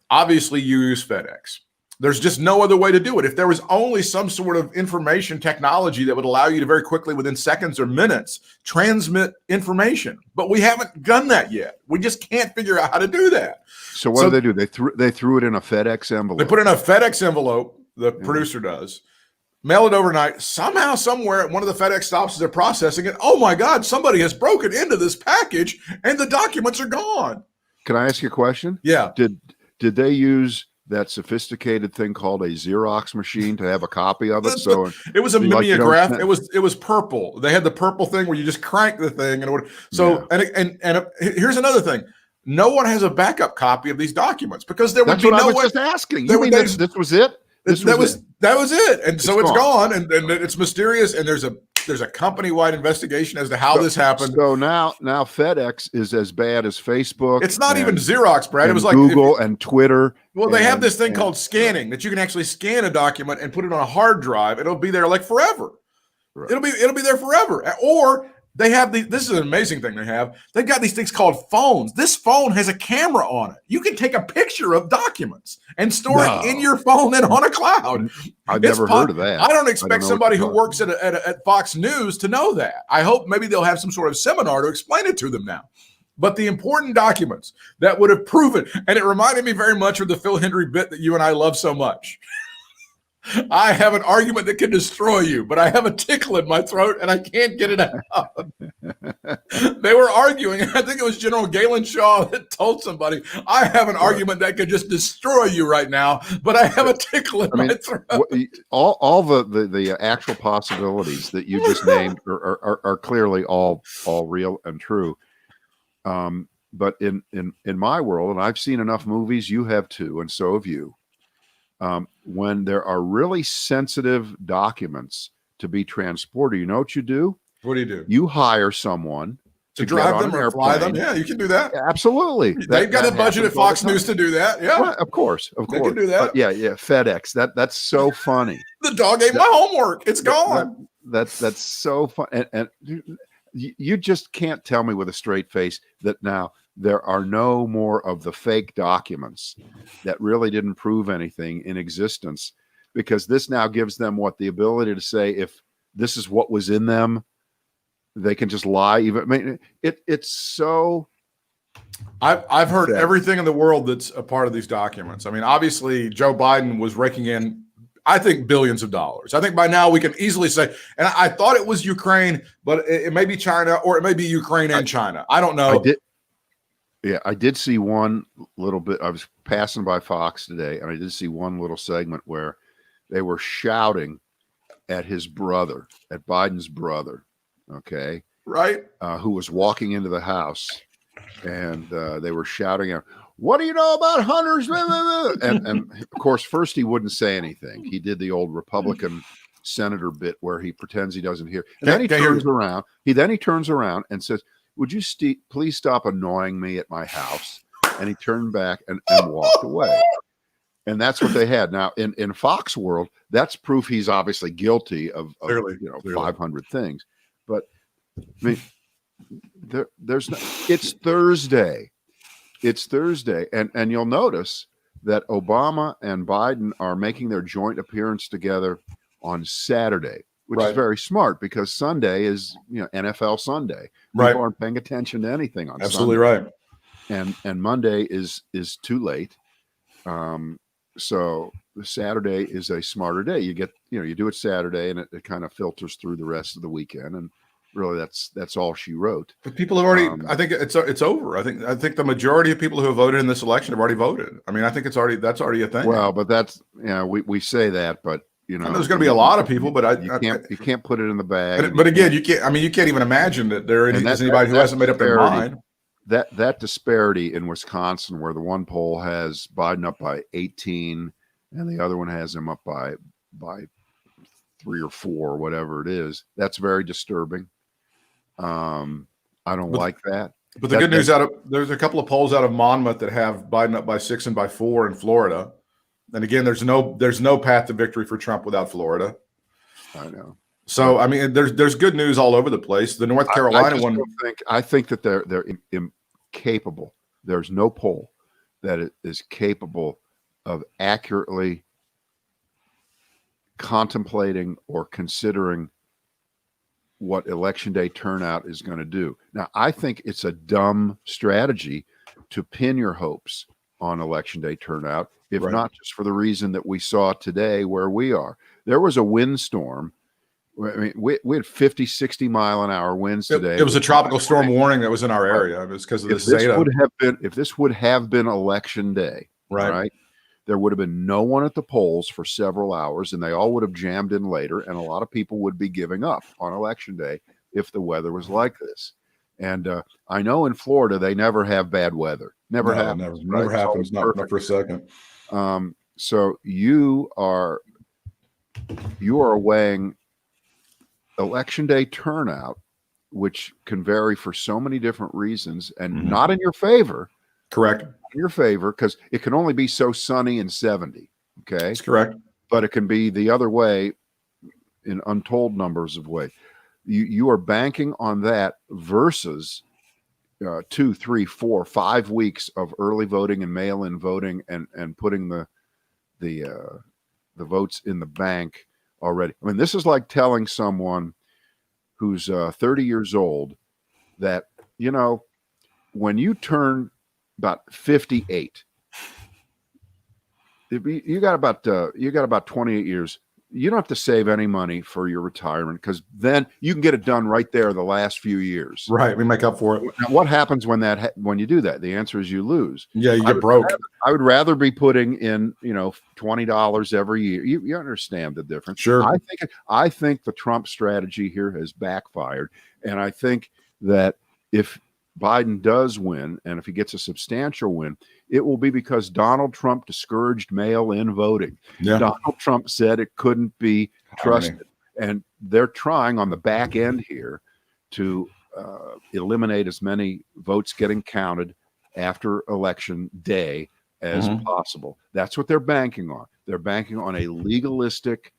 obviously you use FedEx. There's just no other way to do it. If there was only some sort of information technology that would allow you to very quickly, within seconds or minutes, transmit information, but we haven't done that yet. We just can't figure out how to do that. So what do? They threw it in a FedEx envelope. They put it in a FedEx envelope. The producer does. Mail it overnight. Somehow, somewhere at one of the FedEx stops, they're processing it. Oh my God! Somebody has broken into this package, and the documents are gone. Can I ask you a question? Yeah. Did they use that sophisticated thing called a Xerox machine to have a copy of it? So it was a mimeograph. Like it was purple. They had the purple thing where you just crank the thing and it would. So and here's another thing. No one has a backup copy of these documents because there would be no way. That's what I was just asking. You mean this was it? That was it. And so it's gone and it's mysterious. And there's a company-wide investigation as to how this happened. So now FedEx is as bad as Facebook. It's not even Xerox, Brad. It was like Google and Twitter. Well, they have this thing called scanning that you can actually scan a document and put it on a hard drive. It'll be there like forever. Right. It'll be there forever. Or they have this is an amazing thing they have. They've got these things called phones. This phone has a camera on it. You can take a picture of documents and store it in your phone and on a cloud. I've never heard of that. I don't expect somebody who works at Fox News to know that. I hope maybe they'll have some sort of seminar to explain it to them now. But the important documents that would have proven, and it reminded me very much of the Phil Hendry bit that you and I love so much. I have an argument that can destroy you, but I have a tickle in my throat and I can't get it out. They were arguing. I think it was General Galen Shaw that told somebody, I have an argument that could just destroy you right now, but I have a tickle in my throat. All the actual possibilities that you just named are clearly all real and true. But in my world, and I've seen enough movies, you have too, and so have you. When there are really sensitive documents to be transported, you know what you do? What do? You hire someone to drive them or fly them. Yeah, you can do that. Absolutely. They've got a budget at Fox News to do that. Yeah, well, of course. They can do that. Yeah. FedEx. That's so funny. The dog ate my homework. It's gone. That's so fun. And you just can't tell me with a straight face that now there are no more of the fake documents that really didn't prove anything in existence, because this now gives them the ability to say, if this is what was in them, they can just lie. It's so. I've heard everything in the world that's a part of these documents. I mean, obviously Joe Biden was raking in, I think, billions of dollars. I think by now we can easily say, and I thought it was Ukraine, but it may be China, or it may be Ukraine and China. I don't know. I did see one little bit. I was passing by Fox today, and I did see one little segment where they were shouting at his brother, at Biden's brother, okay? Right. Who was walking into the house, and they were shouting out, "What do you know about Hunter's?" and of course, first he wouldn't say anything. He did the old Republican senator bit where he pretends he doesn't hear. And then he turns around. He turns around and says, "Would you please stop annoying me at my house?" And he turned back and walked away. And that's what they had. Now, in Fox world, that's proof he's obviously guilty of clearly. 500 things. But I mean, there's no, it's Thursday. It's Thursday. And you'll notice that Obama and Biden are making their joint appearance together on Saturday, which is very smart, because Sunday is, NFL Sunday. People aren't paying attention to anything on Absolutely Sunday. Right. And Monday is too late. So Saturday is a smarter day. You do it Saturday, and it kind of filters through the rest of the weekend. And really, that's all she wrote. But people have already. I think it's over. I think the majority of people who have voted in this election have already voted. I mean, I think that's already a thing. Well, but that's we say that, but. And there's going to be a lot of people, but you can't put it in the bag. But again, you can't. I mean, you can't even imagine that there is anybody who hasn't made up their mind. That disparity in Wisconsin, where the one poll has Biden up by 18, and the other one has him up by 3 or 4, or whatever it is, that's very disturbing. I don't like that. But the good news there's a couple of polls out of Monmouth that have Biden up by 6 and by 4 in Florida. And again, there's no path to victory for Trump without Florida. I know. So I mean, there's good news all over the place. The North Carolina one. I think that they're incapable. There's no poll that is capable of accurately contemplating or considering what election day turnout is going to do. Now, I think it's a dumb strategy to pin your hopes on election day turnout, if not just for the reason that we saw today where we are. There was a windstorm. I mean, we had 50, 60 mile an hour winds today. It was a tropical storm warning that was in our area. It was because of the Zeta. If this would have been election day, right, there would have been no one at the polls for several hours, and they all would have jammed in later, and a lot of people would be giving up on election day if the weather was like this. And I know in Florida they never have bad weather. Never happens. Never happens. Not for a second. So you are weighing election day turnout, which can vary for so many different reasons, and not in your favor. Correct. In your favor, because it can only be so sunny and 70. Okay. That's correct. But it can be the other way in untold numbers of ways. You are banking on that versus 2, 3, 4, 5 weeks of early voting and mail-in voting and putting the votes in the bank already. I mean, this is like telling someone who's 30 years old that, you know, when you turn about 58, you got about 28 years. You don't have to save any money for your retirement, because then you can get it done right there the last few years. Right. We make up for it. Now, what happens when you do that? The answer is you lose. Yeah, you get broke. I would rather be putting in, $20 every year. You understand the difference. Sure. I think the Trump strategy here has backfired. And I think that if Biden does win, and if he gets a substantial win, it will be because Donald Trump discouraged mail-in voting. Yeah. Donald Trump said it couldn't be trusted. And they're trying on the back end here to eliminate as many votes getting counted after election day as possible. That's what they're banking on. They're banking on a legalistic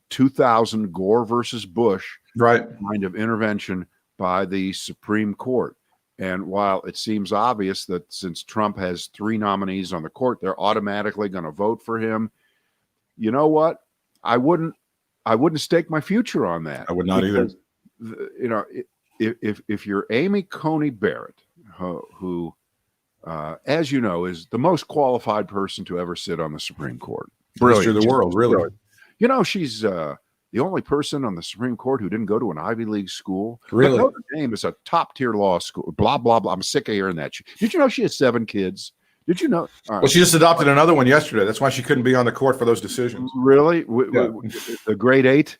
2000 Gore versus Bush kind of intervention by the Supreme Court. And while it seems obvious that since Trump has 3 nominees on the court, they're automatically going to vote for him, you know what? I wouldn't stake my future on that. I would not either. If you're Amy Coney Barrett, who as you know, is the most qualified person to ever sit on the Supreme Court. Brilliant. The world, really. Brilliant. You know, she's the only person on the Supreme Court who didn't go to an Ivy League school. Really? But Notre Dame is a top-tier law school. Blah, blah, blah. I'm sick of hearing that. Did you know she has 7 kids? Did you know? Well, she just adopted another one yesterday. That's why she couldn't be on the court for those decisions. Really? The grade 8?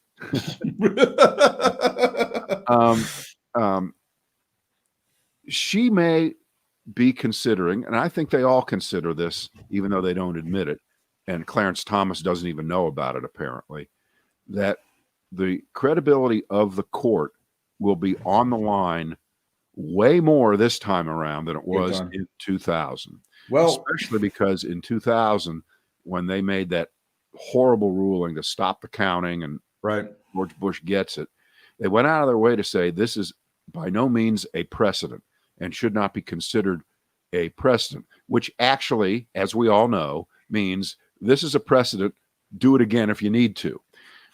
She may be considering, and I think they all consider this, even though they don't admit it, and Clarence Thomas doesn't even know about it, apparently, that the credibility of the court will be on the line way more this time around than it was in 2000. Well, especially because in 2000, when they made that horrible ruling to stop the counting and George Bush gets it, they went out of their way to say this is by no means a precedent and should not be considered a precedent, which actually, as we all know, means this is a precedent. Do it again if you need to.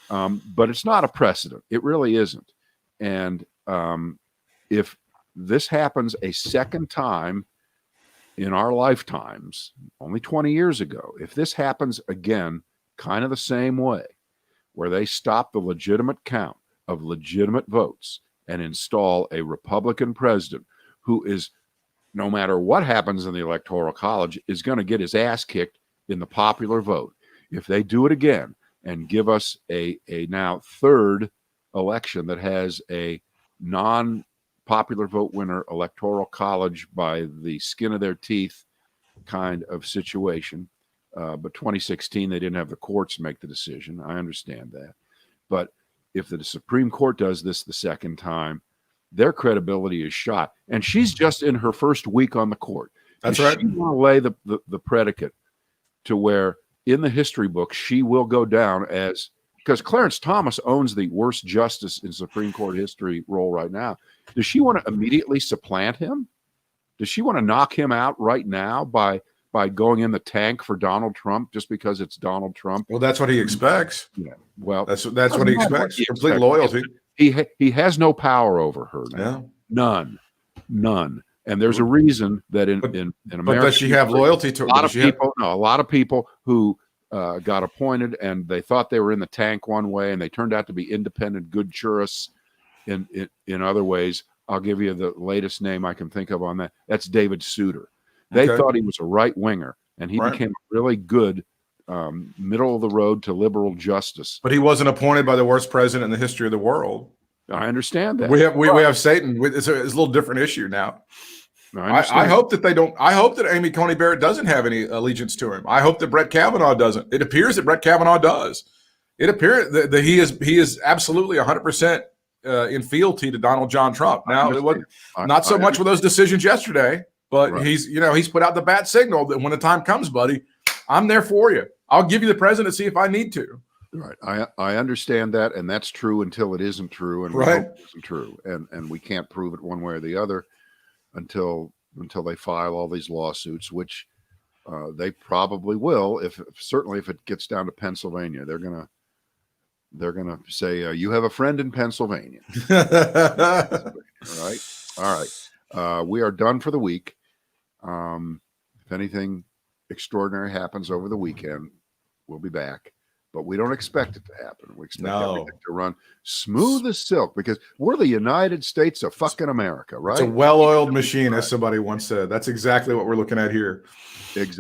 But it's not a precedent. It really isn't. And if this happens a second time in our lifetimes, only 20 years ago, if this happens again, kind of the same way, where they stop the legitimate count of legitimate votes and install a Republican president who is, no matter what happens in the Electoral College, is going to get his ass kicked in the popular vote. If they do it again and give us a now 3rd election that has a non-popular vote winner Electoral College by the skin of their teeth kind of situation, but 2016, they didn't have the courts make the decision. I understand that. But if the Supreme Court does this the second time, their credibility is shot. And she's just in her first week on the court. That's and right. She want to lay the predicate to where in the history book she will go down as, because Clarence Thomas owns the worst justice in Supreme Court history role right now. Does she want to immediately supplant him? Does she want to knock him out right now by going in the tank for Donald Trump just because it's Donald Trump? Well, that's what he expects. Yeah. Well, that's what he expects. Complete expects. loyalty. He has no power over her now. Yeah. None. And there's a reason that in America, but does she have loyalty to a lot of people who got appointed and they thought they were in the tank one way and they turned out to be independent, good jurists in other ways. I'll give you the latest name I can think of on that. That's David Souter. They thought he was a right winger, and he became a really good middle of the road to liberal justice. But he wasn't appointed by the worst president in the history of the world. I understand that. We have Satan. It's a little different issue now. I hope that they don't. I hope that Amy Coney Barrett doesn't have any allegiance to him. I hope that Brett Kavanaugh doesn't. It appears that Brett Kavanaugh does. It appears that he is absolutely 100% in fealty to Donald John Trump. Now, it was not so much with those decisions yesterday, but he's put out the bat signal that when the time comes, buddy, I'm there for you. I'll give you the presidency if I need to. Right. I understand that, and that's true until it isn't true, and we hope it isn't true, and we can't prove it one way or the other until they file all these lawsuits, which they probably will. Certainly if it gets down to Pennsylvania, they're gonna say you have a friend in Pennsylvania. All right. We are done for the week. If anything extraordinary happens over the weekend, we'll be back. But we don't expect it to happen. We expect everything to run smooth as silk because we're the United States of fucking America, right? It's a well-oiled machine, as somebody once said. That's exactly what we're looking at here. Exactly.